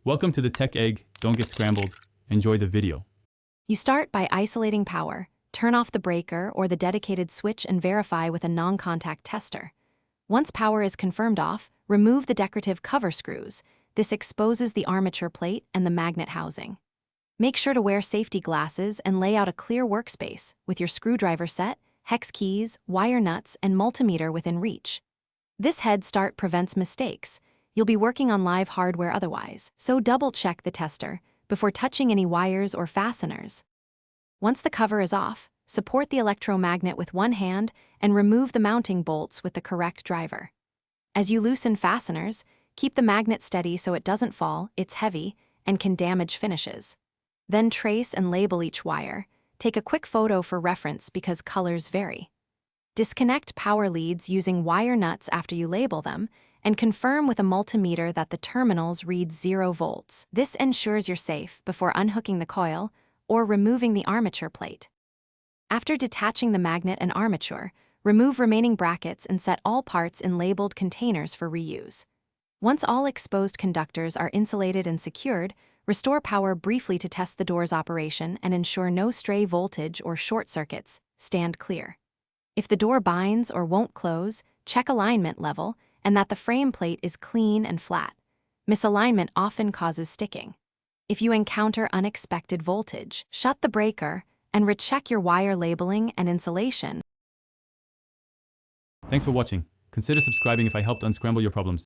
Welcome to the Tech Egg. Don't get scrambled. Enjoy the video. You start by isolating power, turn off the breaker or the dedicated switch and verify with a non-contact tester. Once power is confirmed off, remove the decorative cover screws. This exposes the armature plate and the magnet housing. Make sure to wear safety glasses and lay out a clear workspace with your screwdriver set, hex keys, wire nuts, and multimeter within reach. This head start prevents mistakes. You'll be working on live hardware otherwise, so double-check the tester before touching any wires or fasteners. Once the cover is off, support the electromagnet with one hand and remove the mounting bolts with the correct driver. As you loosen fasteners, keep the magnet steady so it doesn't fall, it's heavy, and can damage finishes. Then trace and label each wire. Take a quick photo for reference because colors vary. Disconnect power leads using wire nuts after you label them, and confirm with a multimeter that the terminals read 0 volts. This ensures you're safe before unhooking the coil or removing the armature plate. After detaching the magnet and armature, remove remaining brackets and set all parts in labeled containers for reuse. Once all exposed conductors are insulated and secured, restore power briefly to test the door's operation and ensure no stray voltage or short circuits. Stand clear. If the door binds or won't close, check alignment level and that the frame plate is clean and flat. Misalignment often causes sticking. If you encounter unexpected voltage, shut the breaker and recheck your wire labeling and insulation. Thanks for watching. Consider subscribing if I helped unscramble your problems.